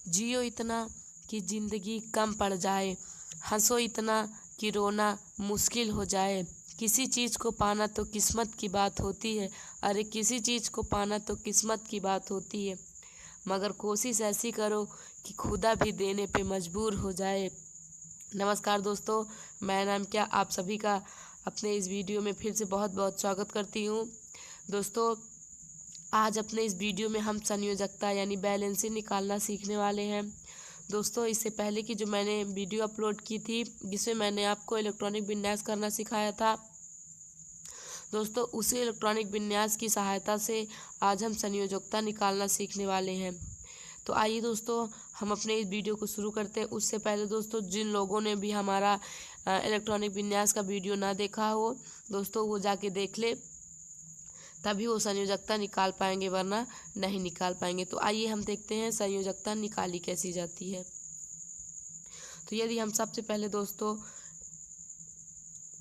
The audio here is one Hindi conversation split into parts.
जियो इतना कि ज़िंदगी कम पड़ जाए, हंसो इतना कि रोना मुश्किल हो जाए। किसी चीज़ को पाना तो किस्मत की बात होती है, अरे किसी चीज़ को पाना तो किस्मत की बात होती है, मगर कोशिश ऐसी करो कि खुदा भी देने पे मजबूर हो जाए। नमस्कार दोस्तों, मैं नाम क्या आप सभी का अपने इस वीडियो में फिर से बहुत बहुत स्वागत करती हूँ। दोस्तों, आज अपने इस वीडियो में हम संयोजकता यानी बैलेंसिंग निकालना सीखने वाले हैं। दोस्तों, इससे पहले की जो मैंने वीडियो अपलोड की थी जिसमें मैंने आपको इलेक्ट्रॉनिक विन्यास करना सिखाया था, दोस्तों उसी इलेक्ट्रॉनिक विन्यास की सहायता से आज हम संयोजकता निकालना सीखने वाले हैं। तो आइए दोस्तों, हम अपने इस वीडियो को शुरू करते हैं। उससे पहले दोस्तों, जिन लोगों ने भी हमारा इलेक्ट्रॉनिक विन्यास का वीडियो ना देखा हो दोस्तों, वो जाके देख ले, तभी वो संयोजकता निकाल पाएंगे, वरना नहीं निकाल पाएंगे। तो आइए हम देखते हैं संयोजकता निकाली कैसी जाती है। तो यदि हम सबसे पहले दोस्तों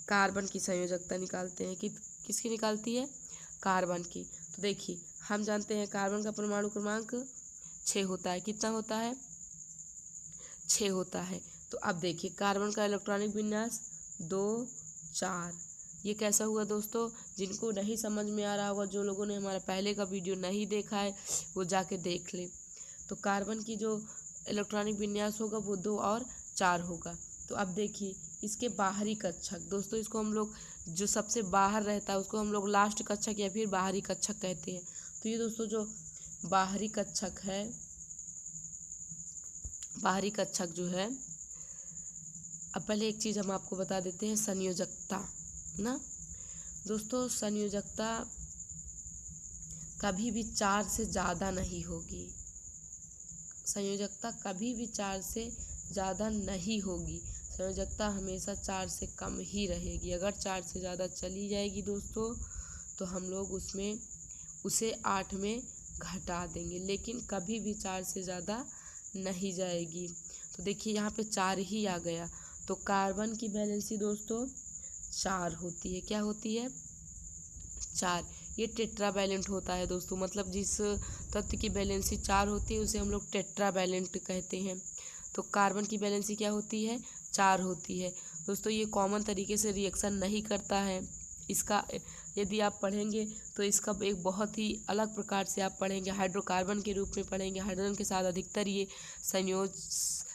कार्बन की संयोजकता निकालते हैं कि किसकी निकालती है, कार्बन की। तो देखिए, हम जानते हैं कार्बन का परमाणु क्रमांक 6 होता है। कितना होता है, 6 होता है। तो अब देखिए कार्बन का इलेक्ट्रॉनिक विन्यास 2 4। ये कैसा हुआ दोस्तों, जिनको नहीं समझ में आ रहा होगा, जो लोगों ने हमारा पहले का वीडियो नहीं देखा है वो जाके देख ले। तो कार्बन की जो इलेक्ट्रॉनिक विन्यास होगा वो 2 और 4 होगा। तो अब देखिए इसके बाहरी कक्षक दोस्तों, इसको हम लोग जो सबसे बाहर रहता है उसको हम लोग लास्ट कक्षक या फिर बाहरी कक्षक कहते हैं। तो ये दोस्तों जो बाहरी कक्षक है, बाहरी कक्षक जो है, अब पहले एक चीज़ हम आपको बता देते हैं, संयोजकता ना दोस्तों, संयोजकता कभी भी 4 से ज़्यादा नहीं होगी। संयोजकता कभी भी 4 से ज़्यादा नहीं होगी। संयोजकता हमेशा 4 से कम ही रहेगी। अगर 4 से ज़्यादा चली जाएगी दोस्तों तो हम लोग उसे 8 में घटा देंगे, लेकिन कभी भी 4 से ज़्यादा नहीं जाएगी। तो देखिए यहाँ पे 4 ही आ गया। तो कार्बन की वैलेंसी दोस्तों 4 होती है। क्या होती है, 4। ये टेट्रावैलेंट होता है दोस्तों, मतलब जिस तत्व की वैलेंसी 4 होती है उसे हम लोग टेट्रावैलेंट कहते हैं। तो कार्बन की वैलेंसी क्या होती है, 4 होती है दोस्तों। ये कॉमन तरीके से रिएक्शन नहीं करता है। इसका यदि आप पढ़ेंगे तो इसका एक बहुत ही अलग प्रकार से आप पढ़ेंगे, हाइड्रोकार्बन के रूप में पढ़ेंगे। हाइड्रोजन के साथ अधिकतर ये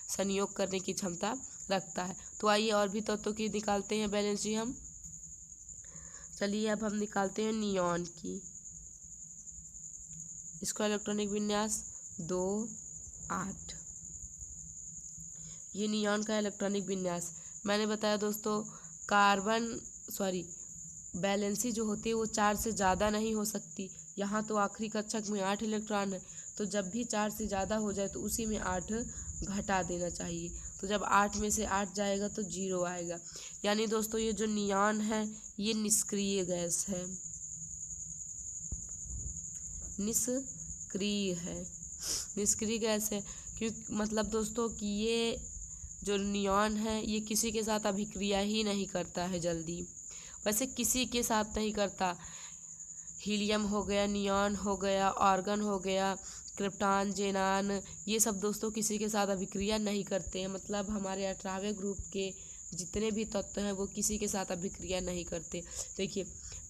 संयोग करने की क्षमता रखता है। तो आइए और भी तत्वों की निकालते हैं वैलेंसी हम। चलिए अब हम निकालते हैं नियॉन की। इसका इलेक्ट्रॉनिक विन्यास 2 8। ये नियॉन का इलेक्ट्रॉनिक विन्यास। मैंने बताया दोस्तों वैलेंसी जो होती है वो 4 से ज़्यादा नहीं हो सकती। यहाँ तो आखिरी कक्षक में 8 इलेक्ट्रॉन है, तो जब भी 4 से ज़्यादा हो जाए तो उसी में 8 घटा देना चाहिए। तो जब 8 में से 8 जाएगा तो 0 आएगा। यानी दोस्तों ये जो नियॉन है ये निष्क्रिय गैस है, निष्क्रिय गैस है। क्योंकि मतलब दोस्तों कि ये जो नियॉन है ये किसी के साथ अभिक्रिया ही नहीं करता है जल्दी। वैसे किसी के साथ नहीं करता, हीलियम हो गया, नियॉन हो गया, आर्गन हो गया, क्रिप्टॉन, जेनान, ये सब दोस्तों किसी के साथ अभिक्रिया नहीं करते हैं। मतलब हमारे 18वें ग्रुप के जितने भी तत्व हैं वो किसी के साथ अभिक्रिया नहीं करते। देखिए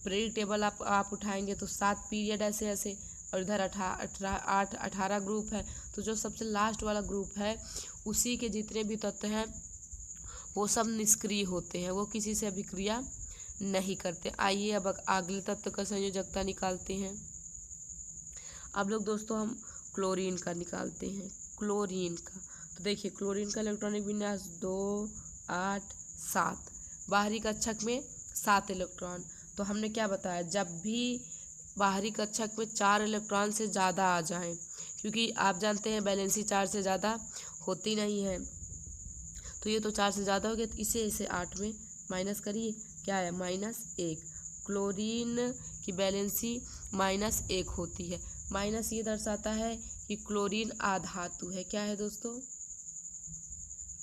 पीरियड टेबल आप उठाएंगे तो 7 पीरियड ऐसे, और इधर 18 ग्रुप है। तो जो सबसे लास्ट वाला ग्रुप है उसी के जितने भी तत्व हैं वो सब निष्क्रिय होते हैं, वो किसी से अभिक्रिया नहीं करते। आइए अब अगले तत्व का संयोजकता निकालते हैं। अब लोग दोस्तों हम क्लोरीन का निकालते हैं, क्लोरीन का। तो देखिए क्लोरीन का इलेक्ट्रॉनिक विन्यास 2 8 7। बाहरी कक्षक में 7 इलेक्ट्रॉन। तो हमने क्या बताया, जब भी बाहरी कक्षक में 4 इलेक्ट्रॉन से ज़्यादा आ जाएं, क्योंकि आप जानते हैं वैलेंसी 4 से ज़्यादा होती नहीं है। तो ये तो 4 से ज़्यादा हो गया, तो इसे 8 में माइनस करिए, क्या है -1। क्लोरीन की वैलेंसी -1 होती है। माइनस ये दर्शाता है कि क्लोरीन अधातु है। क्या है दोस्तों,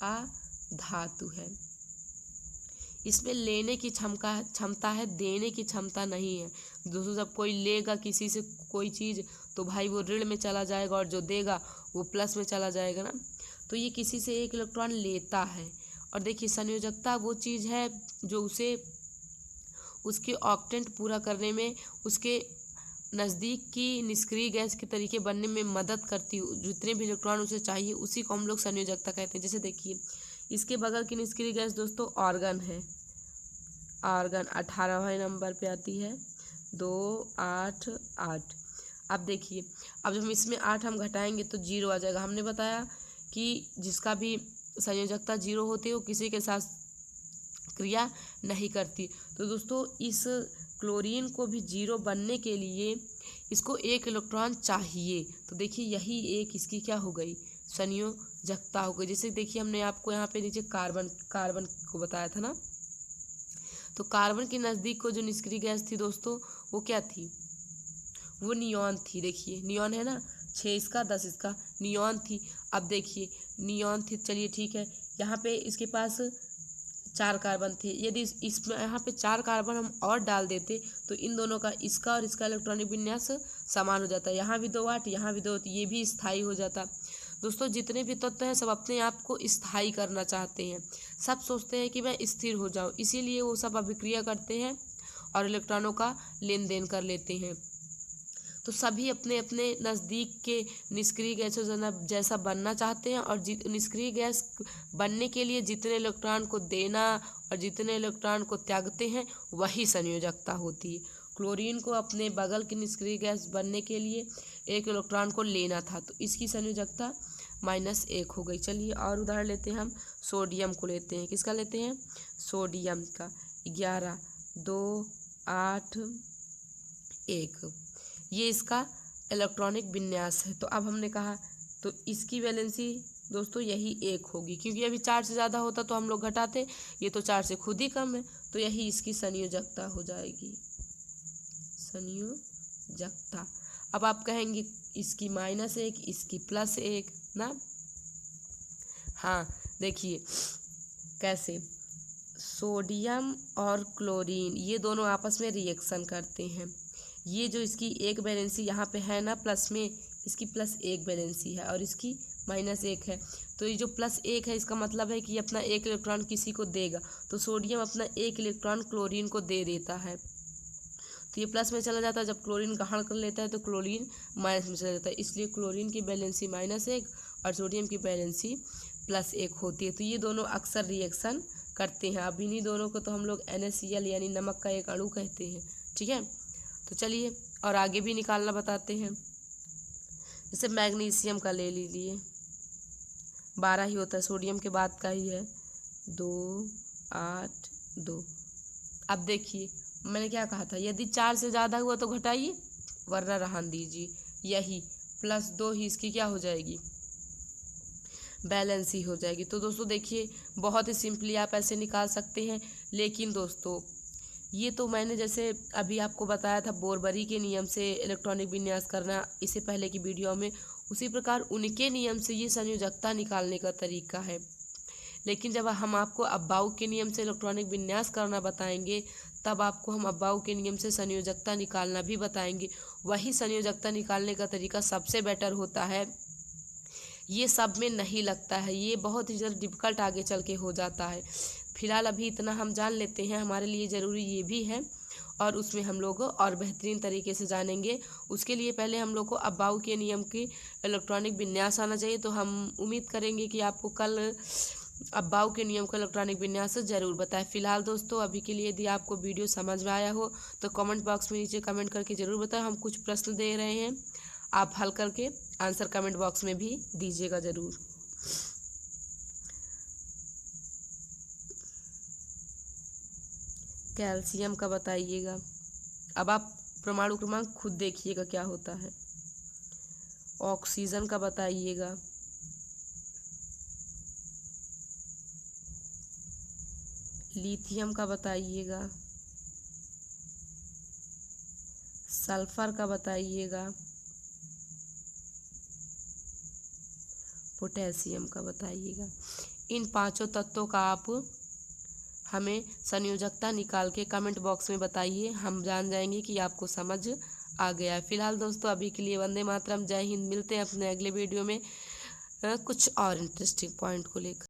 अधातु है। इसमें लेने की क्षमता है, देने की क्षमता नहीं है दोस्तों। जब कोई लेगा किसी से कोई चीज़ तो भाई वो ऋण में चला जाएगा, और जो देगा वो प्लस में चला जाएगा ना। तो ये किसी से एक इलेक्ट्रॉन लेता है। और देखिए संयोजकता वो चीज़ है जो उसे उसके ऑक्टेंट पूरा करने में, उसके नज़दीक की निष्क्रिय गैस के तरीके बनने में मदद करती है। जितने भी इलेक्ट्रॉन उसे चाहिए उसी को हम लोग संयोजकता कहते हैं। जैसे देखिए इसके बगल की निष्क्रिय गैस दोस्तों आर्गन है। आर्गन 18वें नंबर पे आती है, 2 8 8। अब देखिए अब जब हम इसमें 8 हम घटाएंगे तो 0 आ जाएगा। हमने बताया कि जिसका भी संयोजकता 0 होती है वो किसी के साथ क्रिया नहीं करती। तो दोस्तों इस क्लोरीन को भी 0 बनने के लिए इसको एक इलेक्ट्रॉन चाहिए। तो देखिए यही एक इसकी क्या हो गई, संयोजकता हो गई। जैसे देखिए हमने आपको यहाँ पे नीचे कार्बन को बताया था ना, तो कार्बन के नज़दीक को जो निष्क्रिय गैस थी दोस्तों वो क्या थी, वो नियॉन थी। देखिए नियॉन है ना, 6 इसका 10 इसका, नियॉन थी। अब देखिए नियॉन थी, चलिए ठीक है, यहाँ पे इसके पास 4 कार्बन थे। यदि इसमें यहाँ पे 4 कार्बन हम और डाल देते तो इन दोनों का, इसका और इसका इलेक्ट्रॉनिक विन्यास समान हो जाता। यहाँ भी 2 8, यहाँ भी 2, तो ये भी स्थायी हो जाता। दोस्तों जितने भी तत्व हैं सब अपने आप को स्थायी करना चाहते हैं, सब सोचते हैं कि मैं स्थिर हो जाऊँ, इसीलिए वो सब अभिक्रिया करते हैं और इलेक्ट्रॉनों का लेन देन कर लेते हैं। तो सभी अपने अपने नज़दीक के निष्क्रिय गैसों जैसा बनना चाहते हैं, और निष्क्रिय गैस बनने के लिए जितने इलेक्ट्रॉन को देना और जितने इलेक्ट्रॉन को त्यागते हैं वही संयोजकता होती है। क्लोरीन को अपने बगल की निष्क्रिय गैस बनने के लिए एक इलेक्ट्रॉन को लेना था, तो इसकी संयोजकता -1 हो गई। चलिए और उदाहरण लेते हैं, हम सोडियम को लेते हैं। किसका लेते हैं, सोडियम का, 11 2 8 1, ये इसका इलेक्ट्रॉनिक विन्यास है। तो अब हमने कहा तो इसकी वैलेंसी दोस्तों यही 1 होगी, क्योंकि अभी 4 से ज़्यादा होता तो हम लोग घटाते, ये तो 4 से खुद ही कम है, तो यही इसकी संयोजकता हो जाएगी, संयोजकता। अब आप कहेंगे इसकी -1 इसकी +1 ना। हाँ देखिए कैसे, सोडियम और क्लोरीन ये दोनों आपस में रिएक्शन करते हैं। ये जो इसकी एक वैलेंसी यहाँ पे है ना प्लस में, इसकी +1 वैलेंसी है और इसकी -1 है। तो ये जो +1 है इसका मतलब है कि अपना 1 इलेक्ट्रॉन किसी को देगा, तो सोडियम अपना 1 इलेक्ट्रॉन क्लोरीन को दे देता है, तो ये प्लस में चला जाता है। जब क्लोरीन ग्रहण कर लेता है तो क्लोरीन माइनस में चला जाता है, इसलिए क्लोरीन की वैलेंसी -1 और सोडियम की वैलेंसी +1 होती है। तो ये दोनों अक्सर रिएक्शन करते हैं। अब इन्हीं दोनों को तो हम लोग NaCl यानी नमक का एक अणु कहते हैं, ठीक है। तो चलिए और आगे भी निकालना बताते हैं। जैसे मैग्नीशियम का ले लीजिए, 12 ही होता है, सोडियम के बाद का ही है, 2 8 2। अब देखिए मैंने क्या कहा था, यदि 4 से ज़्यादा हुआ तो घटाइए वरना रहन दीजिए, यही +2 ही इसकी क्या हो जाएगी, बैलेंस ही हो जाएगी। तो दोस्तों देखिए बहुत ही सिंपली आप ऐसे निकाल सकते हैं। लेकिन दोस्तों ये तो मैंने जैसे अभी आपको बताया था बोरबरी के नियम से इलेक्ट्रॉनिक विन्यास करना इससे पहले की वीडियो में, उसी प्रकार उनके नियम से ये संयोजकता निकालने का तरीका है। लेकिन जब हम आपको अब्बाउ के नियम से इलेक्ट्रॉनिक विन्यास करना बताएंगे तब आपको हम अब्बाउ के नियम से संयोजकता निकालना भी बताएंगे। वही संयोजकता निकालने का तरीका सबसे बेटर होता है, ये सब में नहीं लगता है, ये बहुत ही ज़्यादा डिफ़िकल्ट आगे चल के हो जाता है। फिलहाल अभी इतना हम जान लेते हैं, हमारे लिए ज़रूरी ये भी है और उसमें हम लोग और बेहतरीन तरीके से जानेंगे। उसके लिए पहले हम लोग को अब्बाउ के नियम की इलेक्ट्रॉनिक विन्यास आना चाहिए। तो हम उम्मीद करेंगे कि आपको कल अब्बाउ के नियम का इलेक्ट्रॉनिक विन्यास ज़रूर बताएं। फिलहाल दोस्तों अभी के लिए यदि आपको वीडियो समझ में आया हो तो कमेंट बॉक्स में नीचे कमेंट करके ज़रूर बताएं। हम कुछ प्रश्न दे रहे हैं, आप हल करके आंसर कमेंट बॉक्स में भी दीजिएगा ज़रूर। कैल्शियम का बताइएगा। अब आप परमाणु क्रमांक खुद देखिएगा क्या होता है। ऑक्सीजन का बताइएगा। लिथियम का बताइएगा। सल्फर का बताइएगा। पोटेशियम का बताइएगा। इन 5 तत्वों का आप हमें संयोजकता निकाल के कमेंट बॉक्स में बताइए, हम जान जाएंगे कि आपको समझ आ गया है। फिलहाल दोस्तों अभी के लिए वंदे मातरम, जय हिंद। मिलते हैं अपने अगले वीडियो में कुछ और इंटरेस्टिंग पॉइंट को लेकर।